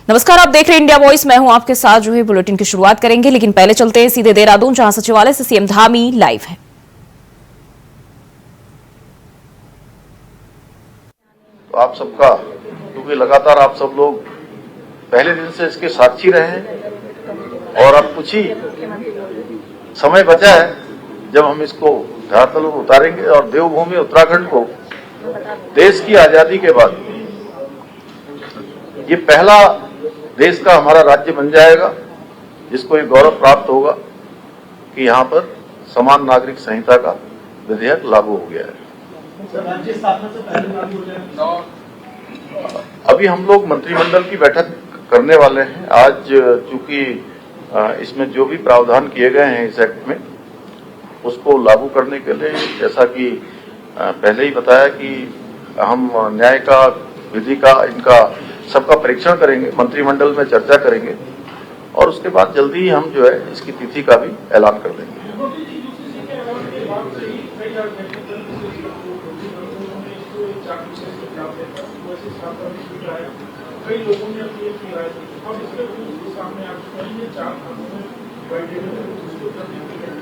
नमस्कार, आप देख रहे हैं इंडिया वॉइस। मैं हूं आपके साथ जो है बुलेटिन की शुरुआत करेंगे, लेकिन पहले चलते हैं सीधे देहरादून, जहां सचिवालय से सीएम धामी लाइव है। तो आप सबका, क्योंकि लगातार आप सब लोग पहले दिन से इसके साक्षी रहे हैं और अब कुछ ही समय बचा है जब हम इसको धरातल पर उतारेंगे और देवभूमि उत्तराखंड को देश की आजादी के बाद ये पहला देश का हमारा राज्य बन जाएगा जिसको ये गौरव प्राप्त होगा कि यहाँ पर समान नागरिक संहिता का विधेयक लागू हो गया है। राज्य स्थापना से पहले लागू हो जाएगा। अभी हम लोग मंत्रिमंडल की बैठक करने वाले हैं। आज चूंकि इसमें जो भी प्रावधान किए गए हैं इस एक्ट में, उसको लागू करने के लिए, जैसा कि पहले ही बताया कि हम न्याय का, विधि का, इनका सबका परीक्षण करेंगे, मंत्रिमंडल में चर्चा करेंगे और उसके बाद जल्दी ही हम जो है इसकी तिथि का भी ऐलान कर देंगे। कई लोगों ने अपनी राय दी और इसके सामने आप ये 4 खानों में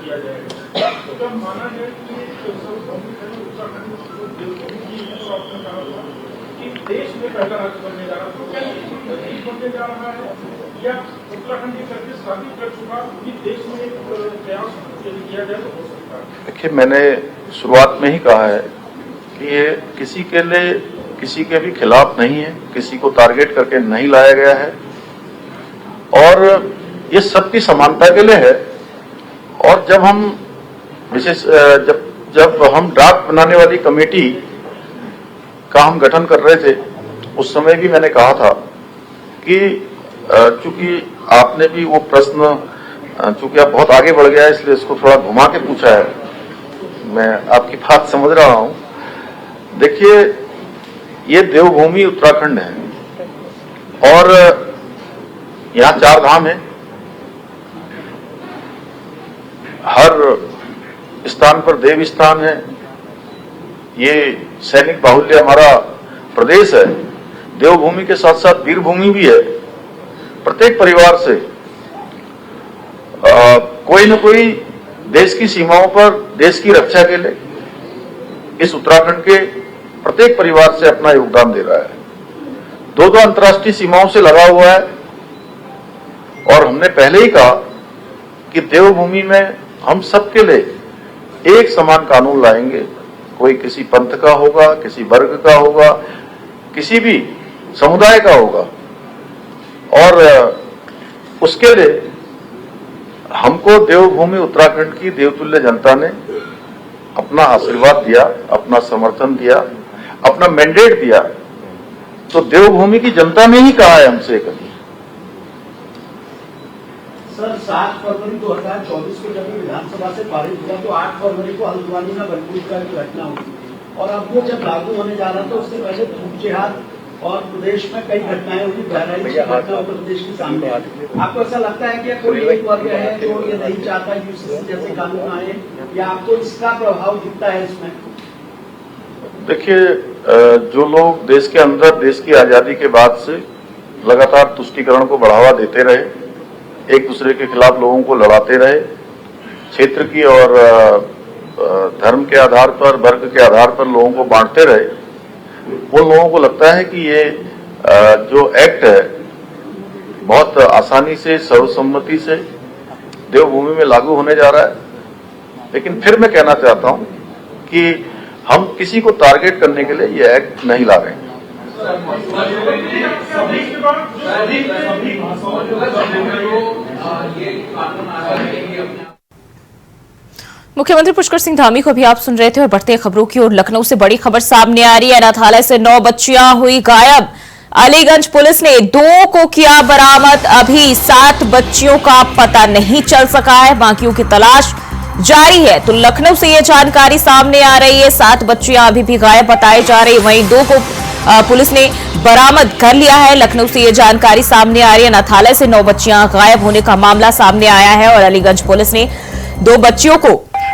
किया जाएगा। तो क्या माना है कि उत्तराखंड कि देश में पहला राज्य बनने जा रहा है, तो क्या ये बनने जा रहा है या उत्तराखंड ये करके साबित कर चुका कि देश में एक प्रयास किया जाए तो हो सकता है? देखिए, मैंने शुरुआत में ही कहा है कि ये किसी के लिए, किसी के भी खिलाफ नहीं है, किसी को टारगेट करके नहीं लाया गया है और ये सबकी समानता के लिए है। और जब हम विशेष जब हम ड्राफ्ट बनाने वाली कमेटी का हम गठन कर रहे थे, उस समय भी मैंने कहा था कि चूंकि आपने भी वो प्रश्न, चूंकि आप बहुत आगे बढ़ गया है इसलिए इसको थोड़ा घुमा के पूछा है, मैं आपकी बात समझ रहा हूं। देखिए, ये देवभूमि उत्तराखंड है और यहाँ 4 धाम है। हर स्थान पर देव स्थान है। ये सैनिक बाहुल्य हमारा प्रदेश है। देवभूमि के साथ साथ वीरभूमि भी है। प्रत्येक परिवार से कोई न कोई देश की सीमाओं पर देश की रक्षा के लिए इस उत्तराखंड के प्रत्येक परिवार से अपना योगदान दे रहा है। 2 अंतर्राष्ट्रीय सीमाओं से लगा हुआ है और हमने पहले ही कहा कि देवभूमि में हम सबके लिए एक समान कानून लाएंगे। कोई किसी पंथ का होगा, किसी वर्ग का होगा, किसी भी समुदाय का होगा और उसके लिए हमको देवभूमि उत्तराखंड की देवतुल्य जनता ने अपना आशीर्वाद दिया, अपना समर्थन दिया, अपना मैंडेट दिया। तो देवभूमि की जनता ने ही कहा है हमसे कभी। सर, 7 फरवरी 2024 को जब विधानसभा से पारित हुआ तो 8 फरवरी को हल्द्वानी में बलबूरगढ़ की घटना हुई और अब वो जब लागू होने जा रहा था उससे पहले धूप जिहाद और प्रदेश में कई घटनाएं हुई, बहराइच की घटना उत्तर प्रदेश के सामने। आपको ऐसा लगता है कि कोई एक वर्ग है जो ये नहीं चाहता यूसीसी जैसे कानून आए, या आपको इसका प्रभाव दिखता है इसमें? देखिए, जो लोग देश के अंदर, देश की आजादी के बाद से लगातार तुष्टीकरण को बढ़ावा देते रहे, एक दूसरे के खिलाफ लोगों को लड़ाते रहे, क्षेत्र की और धर्म के आधार पर, वर्ग के आधार पर लोगों को बांटते रहे, उन लोगों को लगता है कि ये जो एक्ट है बहुत आसानी से, सर्वसम्मति से देवभूमि में लागू होने जा रहा है। लेकिन फिर मैं कहना चाहता हूं कि हम किसी को टारगेट करने के लिए ये एक्ट नहीं ला रहे हैं। मुख्यमंत्री पुष्कर सिंह धामी को भी आप सुन रहे थे। और बढ़ते खबरों की ओर, लखनऊ से बड़ी खबर सामने आ रही है। अनाथालय से 9 बच्चियां हुई गायब। अलीगंज पुलिस ने 2 को किया बरामद। अभी 7 बच्चियों का पता नहीं चल सका है, बाकियों की तलाश जारी है। तो लखनऊ से ये जानकारी सामने आ रही है। 7 बच्चियां अभी भी गायब बताई जा रही, वहीं 2 को पुलिस ने बरामद कर लिया है। लखनऊ से ये जानकारी सामने आ रही है। अनाथालय से 9 बच्चियां गायब होने का मामला सामने आया है और अलीगंज पुलिस ने 2 बच्चियों को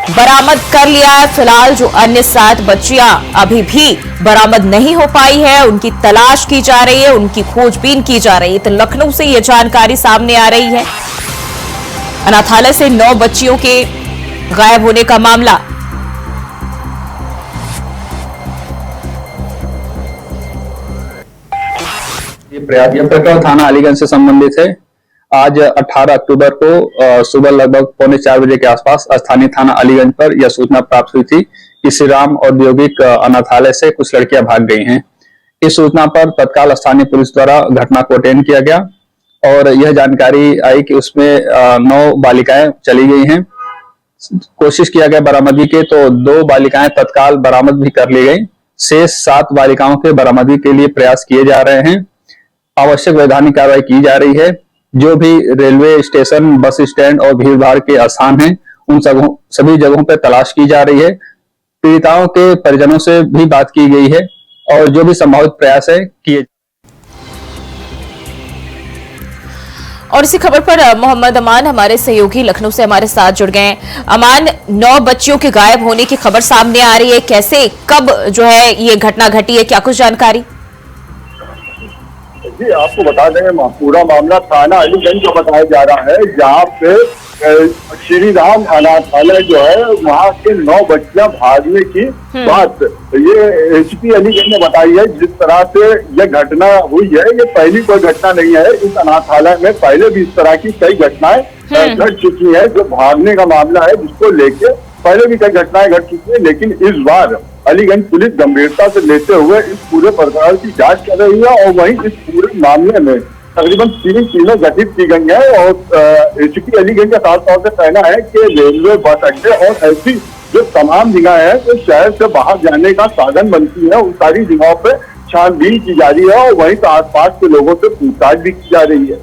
बरामद कर लिया है। फिलहाल जो अन्य 7 बच्चियां अभी भी बरामद नहीं हो पाई है, उनकी तलाश की जा रही है, उनकी खोजबीन की जा रही है। तो लखनऊ से यह जानकारी सामने आ रही है। अनाथालय से 9 बच्चियों के गायब होने का मामला। ये प्रकरण थाना अलीगंज से संबंधित है। आज 18 अक्टूबर को सुबह लगभग 3:45 के आसपास स्थानीय थाना अलीगंज पर यह सूचना प्राप्त हुई थी कि श्री राम औद्योगिक अनाथालय से कुछ लड़कियां भाग गई हैं। इस सूचना पर तत्काल स्थानीय पुलिस द्वारा घटना को अटेंड किया गया और यह जानकारी आई कि उसमें 9 बालिकाएं चली गई हैं। कोशिश किया गया बरामदगी के, तो 2 बालिकाएं तत्काल बरामद भी कर ली गई। शेष 7 बालिकाओं के बरामदगी के लिए प्रयास किए जा रहे हैं। आवश्यक वैधानिक कार्रवाई की जा रही है। जो भी रेलवे स्टेशन, बस स्टैंड और भीड़ भाड़ के स्थान हैं, उन सभी जगहों पर तलाश की जा रही है। पीड़िताओं के परिजनों से भी बात की गई है और जो भी संभावित प्रयास है किए। और इसी खबर पर मोहम्मद अमान हमारे सहयोगी लखनऊ से हमारे साथ जुड़ गए हैं। अमान, 9 बच्चियों के गायब होने की खबर सामने आ रही है। कैसे, कब जो है ये घटना घटी है, क्या कुछ जानकारी? जी, आपको बता दें पूरा मामला थाना अलीगंज का बताया जा रहा है, जहाँ पे श्री राम अनाथालय जो है वहाँ के 9 बच्चियां भागने की बात ये एसपी अलीगंज ने बताई है। जिस तरह से यह घटना हुई है, ये पहली कोई घटना नहीं है। इस अनाथालय में पहले भी इस तरह की कई घटनाएं घट चुकी है। जो भागने का मामला है, जिसको लेके पहले भी कई घटनाएं घट चुकी है, लेकिन इस बार अलीगंज पुलिस गंभीरता से लेते हुए इस पूरे प्रकरण की जांच कर रही है और वहीं इस पूरे मामले में तकरीबन 3 टीमें गठित की गई हैं। और एसपी अलीगंज का साफ तौर से कहना है कि रेलवे, बस अड्डे और ऐसी जो तमाम जगह है जो शहर से बाहर जाने का साधन बनती है, उन सारी जगहों पर छानबीन की जा रही है और वहीं आसपास के लोगों से पूछताछ भी की जा रही है।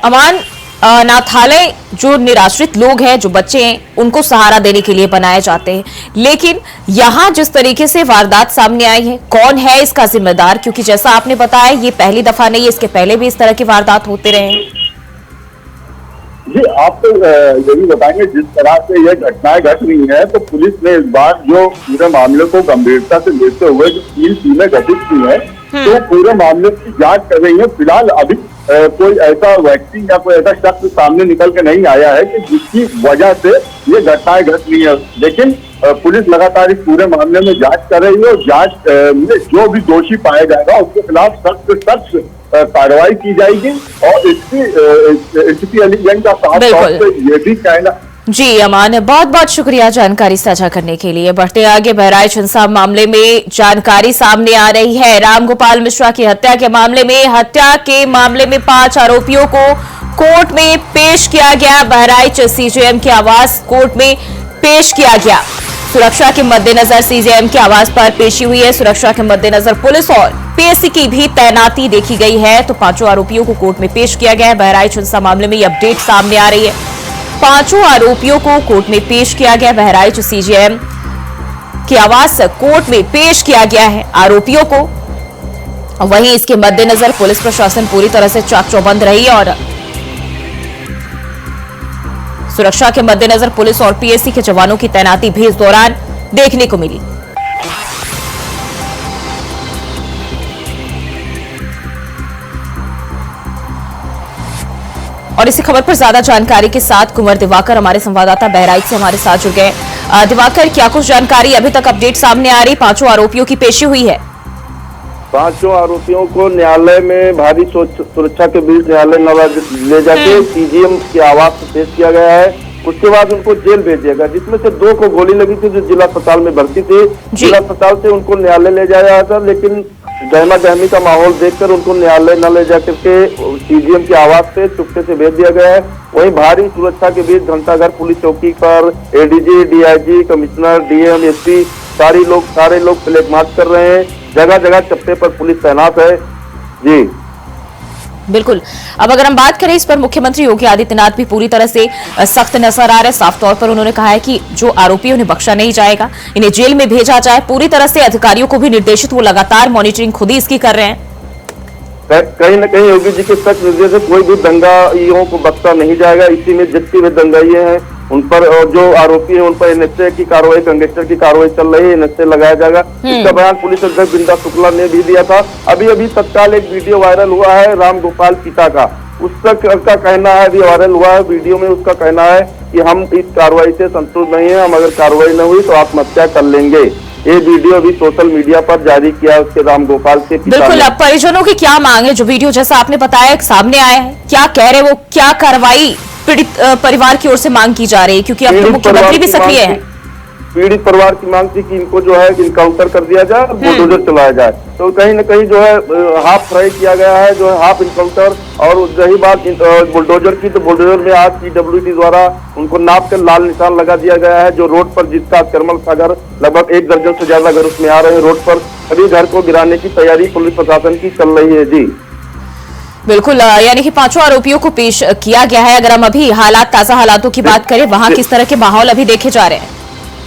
अमान, अनाथालय जो निराश्रित लोग हैं, जो बच्चे हैं, उनको सहारा देने के लिए बनाए जाते हैं, लेकिन यहाँ जिस तरीके से वारदात सामने आई है, कौन है इसका जिम्मेदार? क्योंकि जैसा आपने बताया, ये पहली दफा नहीं है, इसके पहले भी इस तरह की वारदात होते रहे हैं। जी, आप तो ये भी बताएंगे, जिस तरह से यह घटनाएं घट रही हैं, तो पुलिस ने इस बार जो पूरे मामले को गंभीरता से लेते हुए जो 3 टीमें गठित की हैं, तो पूरे मामले की जांच कर रही है। फिलहाल अभी कोई ऐसा व्यक्ति या कोई ऐसा शख्स सामने निकल के नहीं आया है कि जिसकी वजह से ये घटनाएं घट रही है, लेकिन पुलिस लगातार इस पूरे मामले में जांच कर रही है और जांच में जो भी दोषी पाया जाएगा उसके खिलाफ सख्त से सख्त कार्रवाई की जाएगी। और एसपी अलीगंज का साफ तौर से ये भी कहना। जी अमान, बहुत बहुत शुक्रिया जानकारी साझा करने के लिए। बढ़ते आगे, बहराइच हिंसा मामले में जानकारी सामने आ रही है। रामगोपाल मिश्रा की हत्या के मामले में 5 आरोपियों को कोर्ट में पेश किया गया। बहराइच सीजेएम के आवास कोर्ट में पेश किया गया। सुरक्षा के मद्देनजर सीजेएम के आवास पर पेशी हुई है। सुरक्षा के मद्देनजर पुलिस और पीएससी की भी तैनाती देखी गई है। तो 5 आरोपियों को कोर्ट में पेश किया गया है। बहराइच हिंसा मामले में ये अपडेट सामने आ रही है। 5 आरोपियों को कोर्ट में पेश किया गया। बहराइच सीजेएम के आवास कोर्ट में पेश किया गया है आरोपियों को। वहीं इसके मद्देनजर पुलिस प्रशासन पूरी तरह से चाक चौबंद रही और सुरक्षा के मद्देनजर पुलिस और पीएससी के जवानों की तैनाती भी इस दौरान देखने को मिली। और इसी खबर पर ज्यादा जानकारी के साथ कुंवर दिवाकर हमारे संवाददाता बहराइच से हमारे साथ जुड़ गए। दिवाकर, क्या कुछ जानकारी अभी तक अपडेट सामने आ रही? 5 आरोपियों की पेशी हुई है। 5 आरोपियों को न्यायालय में भारी सुरक्षा के बीच न्यायालय ले जाके सीजीएम के आवास से पेश किया गया है। उसके बाद उनको जेल भेज दिया गया, जिसमें से 2 को गोली लगी थी जो जिला अस्पताल में भर्ती थे। जिला अस्पताल से उनको न्यायालय ले जाया था, लेकिन गहमा गहमी का माहौल देखकर उनको न्यायालय न ले जाकर के सीजीएम के आवास से चुपके से भेज दिया गया है। वहीं भारी सुरक्षा के बीच घंटाघर पुलिस चौकी पर ADG, DIG, commissioner, DM, SP सारे लोग फ्लैग मार्च कर रहे हैं। जगह जगह चप्पे पर पुलिस तैनात है। जी बिल्कुल। अब अगर हम बात करें इस पर, मुख्यमंत्री योगी आदित्यनाथ भी पूरी तरह से सख्त नजर आ रहे। साफ तौर पर उन्होंने कहा है कि जो आरोपी उन्हें बख्शा नहीं जाएगा, इन्हें जेल में भेजा जाए। पूरी तरह से अधिकारियों को भी निर्देशित, वो लगातार मॉनिटरिंग खुद ही इसकी कर रहे हैं। कहीं न कहीं योगी जी के सख्त निर्देश से कोई भी दंगाइयों को बख्शा नहीं जाएगा। इसी में जितने भी दंगाइये हैं उन पर जो आरोपी है उन पर एनएसए की कार्रवाई, गैंगस्टर की कार्रवाई चल रही है, एनएसए लगाया जाएगा। इसका बयान पुलिस अध्यक्ष बिंदा शुक्ला ने भी दिया था। अभी तत्काल एक वीडियो वायरल हुआ है राम गोपाल पिता का, उसका कहना है, अभी वायरल हुआ है वीडियो में, उसका कहना है कि हम इस कार्रवाई से संतुष्ट नहीं है, हम अगर कार्रवाई न हुई तो आत्महत्या कर लेंगे। ये वीडियो अभी सोशल मीडिया पर जारी किया उसके राम गोपाल के पिता ने। बिल्कुल, अब परिजनों की क्या मांग है? जो वीडियो जैसा आपने बताया सामने आया है, क्या कह रहे वो, क्या कार्रवाई पीड़ित परिवार की ओर से मांग की जा रही है? क्योंकि अब तो मुख्यमंत्री भी सक्रिय है। पीड़ित परिवार की मांग थी कि इनको जो है इनकाउंटर कर दिया जाए, बुलडोजर चलाया जाए। तो कहीं न कहीं जो है हाफ फ्राई किया गया है, जो है हाफ इनकाउंटर। और रही बात बुलडोजर की, तो बुलडोजर में आज PWD द्वारा उनको नाप कर लाल निशान लगा दिया गया है, जो रोड पर जिसका कर्मल सागर लगभग 1 दर्जन से ज्यादा घर उसमें आ रहे हैं रोड पर। अभी घर को गिराने की तैयारी पुलिस प्रशासन की चल रही है। जी बिल्कुल, यानी कि 5 आरोपियों को पेश किया गया है। अगर हम अभी ताजा हालातों की बात करें, वहां किस तरह के माहौल अभी देखे जा रहे हैं?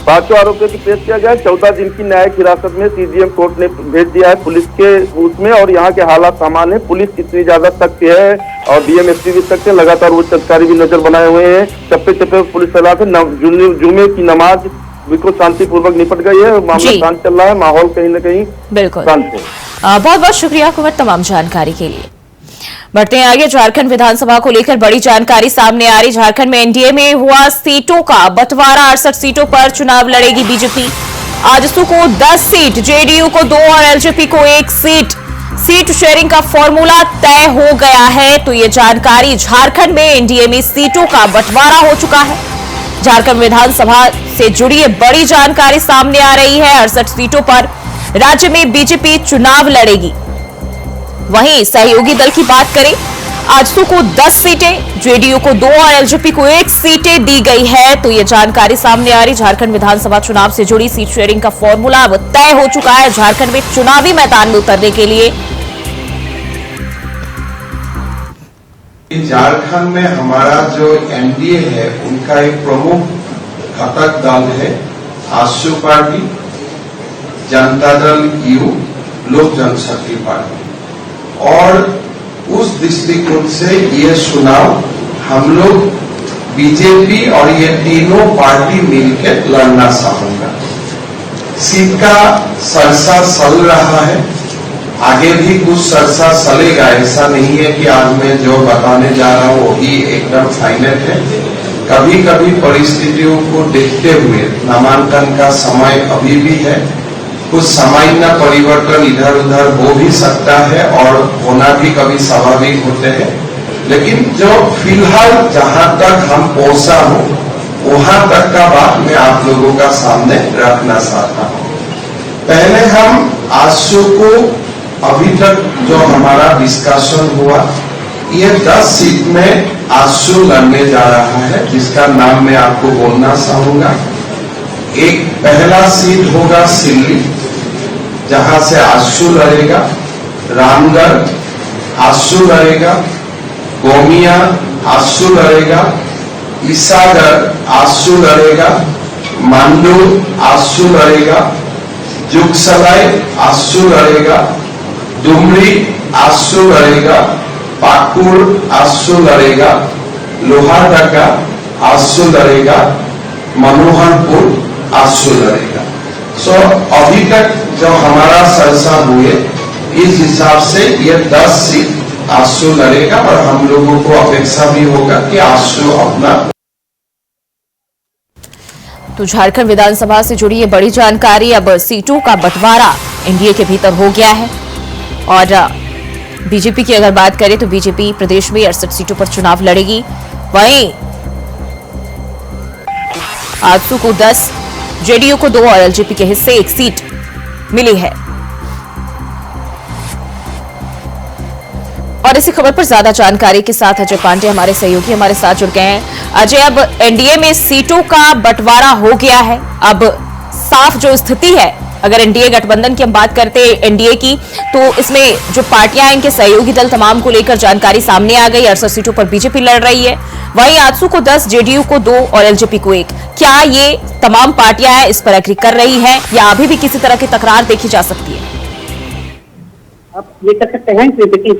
5 आरोपियों की पेश किया गया है। 14 दिन की न्यायिक हिरासत में CGM कोर्ट ने भेज दिया है पुलिस के उसमें। और यहाँ के हालात सामान्य है, पुलिस इतनी ज्यादा सख्त है और DMSP भी सख्त है, लगातार उच्च अधिकारी भी नजर बनाए हुए हैं। चप्पे चप्पे पुलिस तैनात है। जुमे की नमाज बिल्कुल शांतिपूर्वक निपट गई है, मामला शांत चल रहा है, माहौल कहीं न कहीं बिल्कुल शांत है। बहुत बहुत शुक्रिया कुंवर तमाम जानकारी के लिए। बढ़ते हैं आगे, झारखंड विधानसभा को लेकर बड़ी जानकारी सामने आ रही। झारखंड में एनडीए में हुआ सीटों का बंटवारा, 68 सीटों पर चुनाव लड़ेगी बीजेपी। आजसू को 10 सीट, जेडीयू को 2 और एलजेपी को 1 सीट शेयरिंग का फॉर्मूला तय हो गया है। तो ये जानकारी, झारखंड में एनडीए में सीटों का बंटवारा हो चुका है। झारखंड विधानसभा से जुड़ी ये बड़ी जानकारी सामने आ रही है। 68 सीटों पर राज्य में बीजेपी चुनाव लड़ेगी। वहीं सहयोगी दल की बात करें, आजसू को 10 सीटें, जेडीयू को 2 और एलजेपी को 1 सीटें दी गई है। तो ये जानकारी सामने आ रही। झारखंड विधानसभा चुनाव से जुड़ी सीट शेयरिंग का फॉर्मूला अब तय हो चुका है। झारखंड में चुनावी मैदान में उतरने के लिए झारखंड में हमारा जो एनडीए है उनका एक प्रमुख घटक दल है आजसू पार्टी, जनता दल यू, लोक जनशक्ति पार्टी। और उस दृष्टिकोण से ये चुनाव हम लोग बीजेपी और ये तीनों पार्टी मिलकर लड़ना चाहूंगा। सीट का सरसा चल रहा है, आगे भी कुछ सरसा चलेगा। ऐसा नहीं है कि आज मैं जो बताने जा रहा हूँ वही एकदम फाइनल है। कभी कभी परिस्थितियों को देखते हुए नामांकन का समय अभी भी है, कुछ सामान्य परिवर्तन इधर उधर हो भी सकता है और होना भी कभी स्वाभाविक होते हैं। लेकिन जो फिलहाल जहां तक हम पहुंचा हूं वहां तक का बात मैं आप लोगों का सामने रखना चाहता हूं। पहले हम आजसू को अभी तक जो हमारा डिस्कशन हुआ, ये 10 सीट में आजसू लड़ने जा रहा है, जिसका नाम मैं आपको बोलना चाहूंगा। एक पहला सीट होगा सिल्ली, जहां से आजसू लड़ेगा। रामगढ़ आजसू लड़ेगा, गोमिया आजसू लड़ेगा, ईसागढ़ आजसू लड़ेगा, मांडू आजसू लड़ेगा, जुगसलाई आजसू लड़ेगा, डुमरी आजसू लड़ेगा, पाकुड़ आजसू लड़ेगा, लोहारदगा आजसू लड़ेगा, मनोहरपुर आजसू लड़ेगा। अभी तक जो हमारा चर्चा हुए इस हिसाब से ये 10 सीट आजसू लड़ेगा और हम लोगों को अपेक्षा भी होगा कि आजसू अपना। तो झारखंड विधानसभा से जुड़ी ये बड़ी जानकारी, अब सीटों का बंटवारा एनडीए के भीतर हो गया है। और बीजेपी की अगर बात करें तो बीजेपी प्रदेश में 68 सीटों पर चुनाव लड़ेगी। वहीं आजसू को 10, जेडीयू को 2 और एलजेपी के हिस्से 1 सीट मिली है। और इसी खबर पर ज्यादा जानकारी के साथ अजय पांडे हमारे सहयोगी हमारे साथ जुड़ गए हैं। अजय, अब एनडीए में सीटों का बंटवारा हो गया है। अब साफ जो स्थिति है, अगर एनडीए गठबंधन की हम बात करते हैं एनडीए की, तो इसमें जो पार्टियां हैं, इनके सहयोगी दल तमाम को लेकर जानकारी सामने आ गई। 68 सीटों पर बीजेपी लड़ रही है। वहीं आजसू को 10, जेडीयू को 2 और एलजेपी को 1। क्या ये तमाम पार्टियां इस पर एग्री कर रही हैं या अभी भी किसी तरह की तकरार देखी जा सकती है? आप ये कर सकते हैं कि देखिए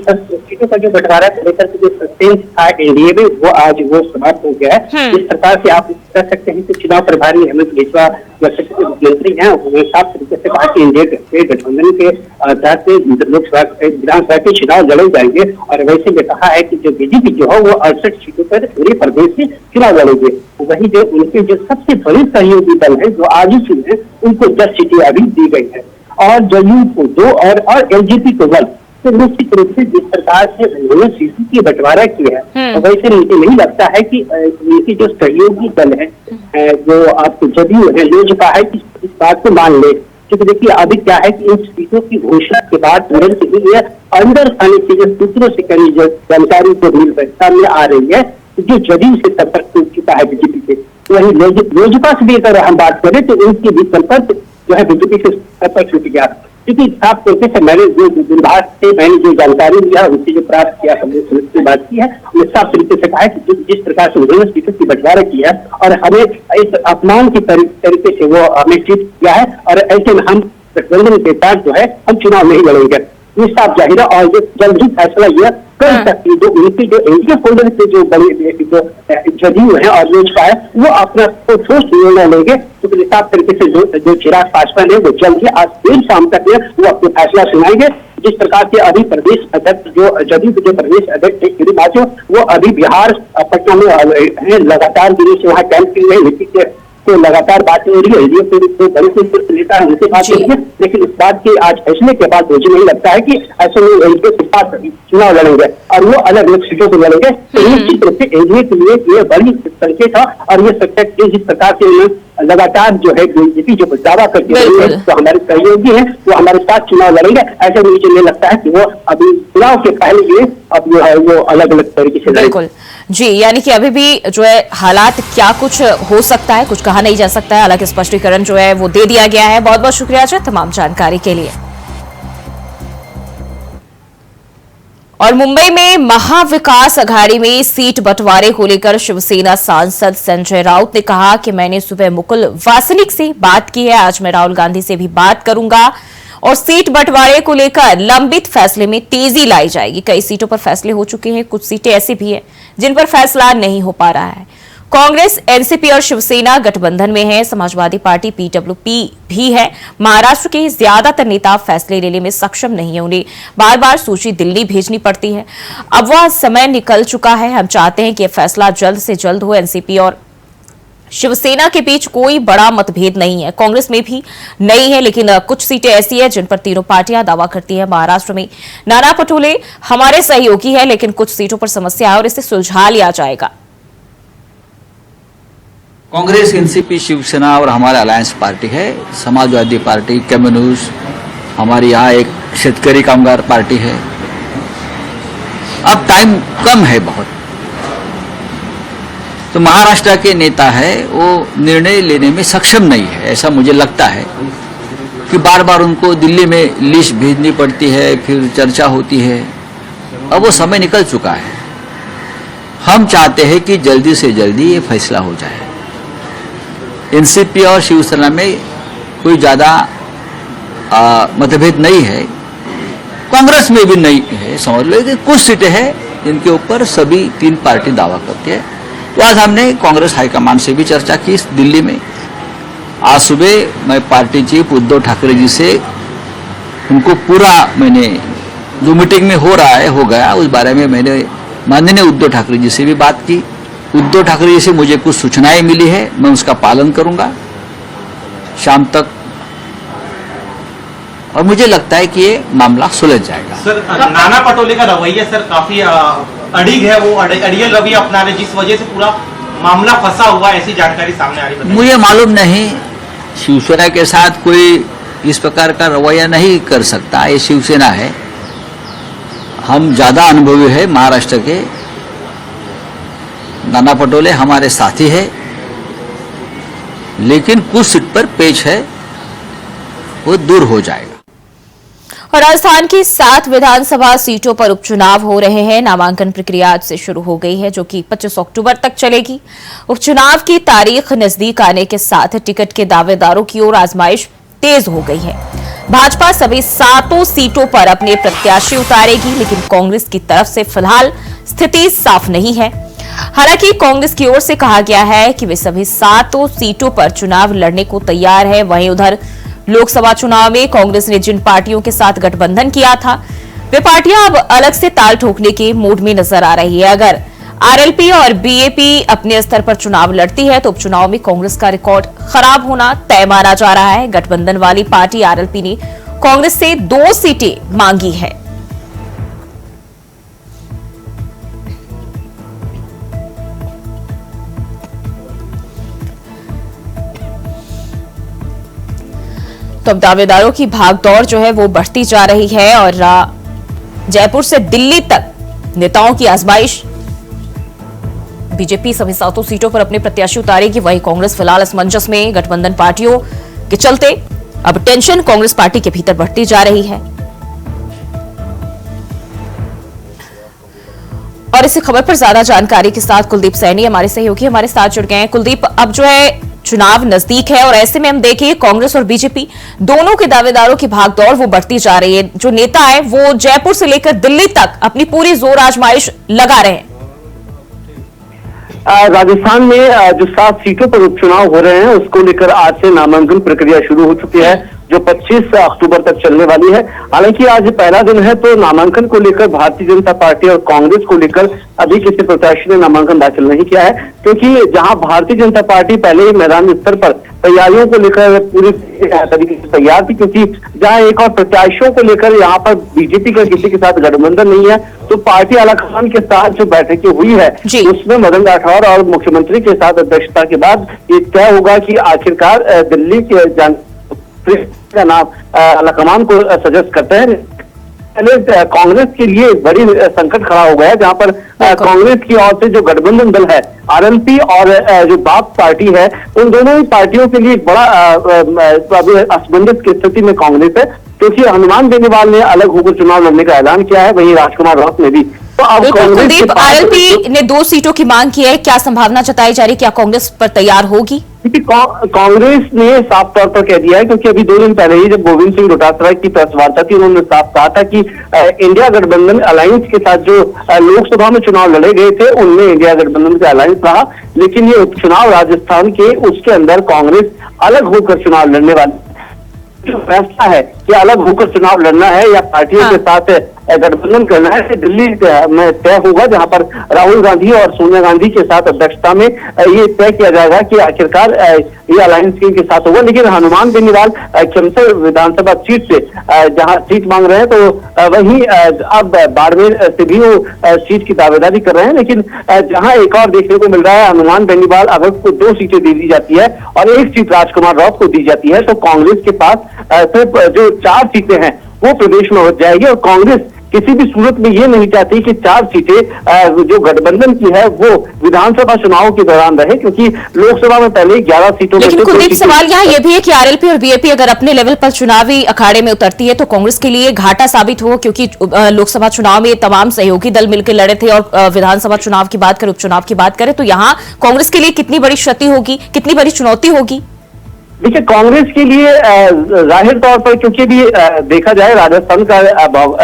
सीटों का जो बंटवारा को लेकर के जो सस्पेंस था एनडीए में वो आज वो समाप्त हो गया है। इस प्रकार से आप कह सकते हैं कि चुनाव प्रभारी हेमंत बिस्वा मुख्यमंत्री हैं, उन्होंने साफ तरीके से कहा कि एनडीए के गठबंधन के तहत लोकसभा विधानसभा के चुनाव लड़े जाएंगे। और वैसे में कहा है कि जो बीजेपी जो है वो 68 सीटों पर पूरे प्रदेश से चुनाव लड़ेंगे। वही जो उनके जो सबसे बड़े सहयोगी दल है जो आजू चुन है उनको 10 सीटें अभी दी गई है और जदयू को 2 और एलजेपी को 1। तो निश्चित रूप से जिस प्रकार से उन्होंने सीटों की बंटवारा किया है वैसे मुझे नहीं लगता है कि उनके जो सहयोगी दल है जो आपको जदयू है लोजपा है इस बात को मान ले। क्योंकि देखिए अभी क्या है कि इन सीटों की घोषणा के बाद तुरंत ही अंदर आने के जो सूत्रों से कई जानकारी जो मिल सामने आ रही है जो जदयू से संपर्क टूट चुका है बीजेपी से। वही लोजपा से भी अगर हम बात करें तो उनकी भी संपर्क जो है बीजेपी से संपर्क टूट गया। क्योंकि साफ तरीके से मैंने जो विभाग से मैंने जो जानकारी लिया उनसे जो प्राप्त किया हमने से बात की है उन्हें साफ तरीके से कहा है कि जिस प्रकार से उन्होंने सीटों की बंटवारा किया और हमें इस अपमान की तरीके से वो हमें ट्रीट किया है और ऐसे में हम गठबंधन के साथ जो है हम चुनाव नहीं लड़ेंगे। ये साफ जाहिर है और जल्द ही फैसला यह कर सकती है जो उनके जो एनडीए फोल्डर के जो बड़े जो जदयू है और लोजपा है वो अपना ठोस निर्णय लेंगे। तो साफ तरीके से जो चिराग पासवान है वो जल्द ही आज देर शाम तक में वो अपना फैसला सुनाएंगे। जिस प्रकार से अभी प्रदेश अध्यक्ष जो जदयू के जो प्रदेश अध्यक्ष है गिरिराज वो अभी बिहार पटना में लगातार दिनों से वहाँ कैंप किए हुए नीति तो लगातार बातें हो रही है। एनडीए के जो बड़े से नेता है उनसे बात हो रही है, लेकिन इस बात के आज फैसले के बाद मुझे नहीं लगता है कि ऐसे में एनडीए के साथ चुनाव लड़ेंगे और वो अलग अलग सीटों पर लड़ेंगे। तो निश्चित रूप से एनडीए के लिए ये बड़ी संकेत है और ये संकेत जिस प्रकार से लगातार जो है बीजेपी जो दावा करती है तो हमारे सहयोगी हैं वो हमारे साथ चुनाव लड़ेंगे। ऐसे में मुझे नहीं लगता है कि वो अभी चुनाव के पहले अब जो है वो अलग अलग तरीके से बिल्कुल जी, यानी कि अभी भी जो है हालात क्या कुछ हो सकता है कुछ कहा नहीं जा सकता है। हालांकि स्पष्टीकरण जो है वो दे दिया गया है। बहुत बहुत शुक्रिया अजय तमाम जानकारी के लिए। और मुंबई में महाविकास अघाड़ी में सीट बंटवारे को लेकर शिवसेना सांसद संजय राउत ने कहा कि मैंने सुबह मुकुल वासनिक से बात की है, आज मैं राहुल गांधी से भी बात करूंगा और सीट बंटवारे को लेकर लंबित फैसले में तेजी लाई जाएगी। कई सीटों पर फैसले हो चुके हैं, कुछ सीटें ऐसी भी हैं जिन पर फैसला नहीं हो पा रहा है। कांग्रेस, एनसीपी और शिवसेना गठबंधन में है, समाजवादी पार्टी पीडब्ल्यूपी भी है। महाराष्ट्र के ज्यादातर नेता फैसले लेने में सक्षम नहीं है, उन्हें बार बार सूची दिल्ली भेजनी पड़ती है। अब वह समय निकल चुका है, हम चाहते हैं कि यह फैसला जल्द से जल्द हो। एनसीपी और शिवसेना के बीच कोई बड़ा मतभेद नहीं है, कांग्रेस में भी नहीं है, लेकिन कुछ सीटें ऐसी हैं जिन पर तीनों पार्टियां दावा करती हैं। महाराष्ट्र में नाना पटोले हमारे सहयोगी है, लेकिन कुछ सीटों पर समस्या है और इसे सुलझा लिया जाएगा। कांग्रेस, एनसीपी, शिवसेना और हमारा अलायंस पार्टी है। समाजवादी पार्टी, कम्युनिस्ट, हमारी यहाँ एक शेतकरी कामगार पार्टी है। अब टाइम कम है बहुत, तो महाराष्ट्र के नेता है वो निर्णय लेने में सक्षम नहीं है, ऐसा मुझे लगता है कि बार बार उनको दिल्ली में लिस्ट भेजनी पड़ती है, फिर चर्चा होती है। अब वो समय निकल चुका है। हम चाहते हैं कि जल्दी से जल्दी ये फैसला हो जाए। एनसीपी और शिवसेना में कोई ज्यादा मतभेद नहीं है, कांग्रेस में भी नहीं है, समझ लो कि कुछ सीटें हैं जिनके ऊपर सभी तीन पार्टी दावा करती है। तो आज हमने कांग्रेस हाईकमान से भी चर्चा की दिल्ली में। आज सुबह मैं पार्टी चीफ उद्धव ठाकरे जी से उनको पूरा मैंने जो मीटिंग में हो रहा है हो गया उस बारे में मैंने माननीय उद्धव ठाकरे जी से भी बात की। उद्धव ठाकरे जी से मुझे कुछ सूचनाएं मिली है, मैं उसका पालन करूंगा शाम तक और मुझे लगता है कि ये मामला सुलझ जाएगा। सर, नाना पटोले का रवैया सर काफी अड़िग है, वो अड़ियल रवैया अपना रहे जिस वजह से पूरा मामला फंसा हुआ, ऐसी जानकारी सामने आ रही है। मुझे मालूम नहीं, शिवसेना के साथ कोई इस प्रकार का रवैया नहीं कर सकता, ये शिवसेना है। हम ज्यादा अनुभवी है महाराष्ट्र के। नाना पटोले हमारे साथी है, लेकिन कुछ सीट पर पेच है, वो दूर हो जाएगा। और राजस्थान की 7 विधानसभा सीटों पर उपचुनाव हो रहे हैं। नामांकन प्रक्रिया आज से शुरू हो गई है, जो कि 25 अक्टूबर तक चलेगी। उपचुनाव की तारीख नजदीक आने के साथ टिकट के दावेदारों की ओर आजमाइश तेज हो गई है। भाजपा सभी 7 सीटों पर अपने प्रत्याशी उतारेगी, लेकिन कांग्रेस की तरफ से फिलहाल स्थिति साफ नहीं है। हालांकि कांग्रेस की ओर से कहा गया है कि वे सभी 7 सीटों पर चुनाव लड़ने को तैयार है। वहीं उधर लोकसभा चुनाव में कांग्रेस ने जिन पार्टियों के साथ गठबंधन किया था, वे पार्टियां अब अलग से ताल ठोकने के मूड में नजर आ रही है। अगर आरएलपी और बीएपी अपने स्तर पर चुनाव लड़ती है तो उपचुनाव में कांग्रेस का रिकॉर्ड खराब होना तय माना जा रहा है। गठबंधन वाली पार्टी आरएलपी ने कांग्रेस से 2 सीटें मांगी है। तो अब दावेदारों की भागदौड़ जो है वो बढ़ती जा रही है और जयपुर से दिल्ली तक नेताओं की आजमाइश। बीजेपी सभी 7 सीटों पर अपने प्रत्याशी उतारेगी, वहीं कांग्रेस फिलहाल असमंजस में। गठबंधन पार्टियों के चलते अब टेंशन कांग्रेस पार्टी के भीतर बढ़ती जा रही है। और इसी खबर पर ज्यादा जानकारी के साथ कुलदीप सैनी हमारे सहयोगी हमारे साथ जुड़ गए हैं। कुलदीप, अब जो है चुनाव नजदीक है और ऐसे में हम देखिए कांग्रेस और बीजेपी दोनों के दावेदारों की भागदौड़ वो बढ़ती जा रही है। जो नेता है वो जयपुर से लेकर दिल्ली तक अपनी पूरी जोर आजमाइश लगा रहे हैं। राजस्थान में जो 7 सीटों पर उपचुनाव हो रहे हैं उसको लेकर आज से नामांकन प्रक्रिया शुरू हो चुकी है, जो 25 अक्टूबर तक चलने वाली है। हालांकि आज पहला दिन है तो नामांकन को लेकर भारतीय जनता पार्टी और कांग्रेस को लेकर अभी किसी प्रत्याशी ने नामांकन दाखिल नहीं किया है, क्योंकि जहां भारतीय जनता पार्टी पहले ही मैदान स्तर पर तैयारियों को लेकर पूरी तरीके से तैयार थी, क्योंकि जहां एक और प्रत्याशियों को लेकर यहाँ पर बीजेपी का किसी के साथ गठबंधन नहीं है, तो पार्टी आलाकमान के साथ जो बैठकें हुई है उसमें मदन राठौर और मुख्यमंत्री के साथ अध्यक्षता के बाद ये तय होगा कि आखिरकार दिल्ली के का नाम आलाकमान को सजेस्ट करते हैं। पहले कांग्रेस के लिए बड़ी संकट खड़ा हो गया है, जहां पर कांग्रेस की ओर से जो गठबंधन दल है आरएलपी और जो बाप पार्टी है, उन दोनों ही पार्टियों के लिए बड़ा असमंजस की स्थिति में कांग्रेस है, क्योंकि हनुमान बेनीवाल ने अलग होकर चुनाव लड़ने का ऐलान किया है, वहीं राजकुमार राउत ने भी। तो अब कुलदीप, आरएलपी ने 2 सीटों की मांग की है, क्या संभावना जताई जा रही है, क्या कांग्रेस पर तैयार होगी? कांग्रेस ने साफ तौर पर कह दिया है, क्योंकि अभी 2 दिन पहले ही जब गोविंद सिंह डोटासरा की प्रेस वार्ता थी, उन्होंने साफ कहा था कि इंडिया गठबंधन अलायंस के साथ जो लोकसभा में चुनाव लड़े गए थे उनमें इंडिया गठबंधन का अलायंस रहा, लेकिन ये उपचुनाव राजस्थान के उसके अंदर कांग्रेस अलग होकर चुनाव लड़ने वाली। जो फैसला है कि अलग होकर चुनाव लड़ना है या पार्टियों के साथ गठबंधन करना है, दिल्ली में तय होगा, जहां पर राहुल गांधी और सोनिया गांधी के साथ अध्यक्षता में ये तय किया जाएगा कि आखिरकार ये अलायंस के साथ होगा। लेकिन हनुमान बेनीवाल खमसर विधानसभा सीट से जहां सीट मांग रहे हैं, तो वहीं अब बाड़मेर से भी वो सीट की दावेदारी कर रहे हैं। लेकिन जहां एक और देखने को मिल रहा है, हनुमान बेनीवाल अगर को 2 सीटें दे दी जाती है और 1 सीट राजकुमार राउत को दी जाती है, तो कांग्रेस के पास सिर्फ जो 4 सीटें हैं वो प्रदेश में हो जाएगी। और कांग्रेस किसी भी सूरत में ये नहीं चाहती कि 4 सीटें जो गठबंधन की है वो विधानसभा चुनाव के दौरान रहे, क्योंकि लोकसभा में पहले 11 सीटों में। लेकिन कुलदीप, सवाल यहाँ ये भी है कि आरएलपी और बीएपी अगर अपने लेवल पर चुनावी अखाड़े में उतरती है तो कांग्रेस के लिए घाटा साबित हो, क्योंकि लोकसभा चुनाव में तमाम सहयोगी दल मिलकर लड़े थे और विधानसभा चुनाव की बात करें, उपचुनाव की बात करें, तो यहाँ कांग्रेस के लिए कितनी बड़ी क्षति होगी, कितनी बड़ी चुनौती होगी? देखिए, कांग्रेस के लिए जाहिर तौर पर, क्योंकि भी देखा जाए राजस्थान का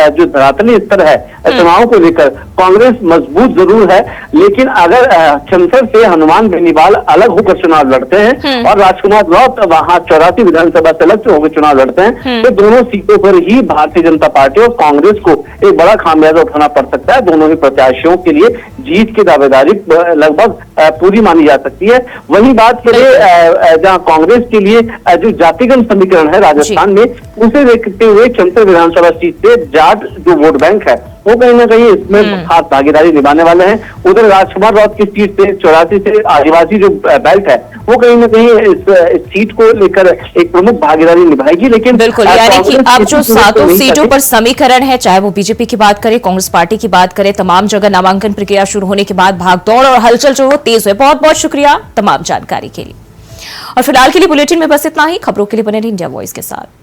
जो धरातली स्तर है चुनाव को लेकर, कांग्रेस मजबूत जरूर है, लेकिन अगर खमसर से हनुमान बेनीवाल अलग होकर चुनाव लड़ते हैं और राजकुमार राउत वहां 84 विधानसभा से अलग होकर चुनाव लड़ते हैं, तो दोनों सीटों पर ही भारतीय जनता पार्टी और कांग्रेस को एक बड़ा खामियाजा उठाना पड़ सकता है। दोनों ही प्रत्याशियों के लिए जीत की दावेदारी लगभग पूरी मानी जा सकती है। वही बात करें जहां कांग्रेस के लिए जो जातिगत समीकरण है राजस्थान में, उसे देखते हुए खमसर विधानसभा सीट से जाट जो वोट बैंक है वो कहीं ना कहीं इसमें खास भागीदारी निभाने वाले हैं। उधर राजकुमार राउत की सीट से 84 से आदिवासी जो बेल्ट है वो कहीं ना कहीं इस सीट को लेकर एक प्रमुख भागीदारी निभाएगी। लेकिन बिल्कुल, यानी कि अब जो 7 सीटों पर समीकरण है, चाहे वो बीजेपी की बात करें, कांग्रेस पार्टी की बात करें, तमाम जगह नामांकन प्रक्रिया शुरू होने के बाद भागदौड़ और हलचल जो तेज हुई। बहुत बहुत शुक्रिया तमाम जानकारी के लिए। और फिलहाल के लिए बुलेटिन में बस इतना ही। खबरों के लिए बने रहिए इंडिया वॉइस के साथ।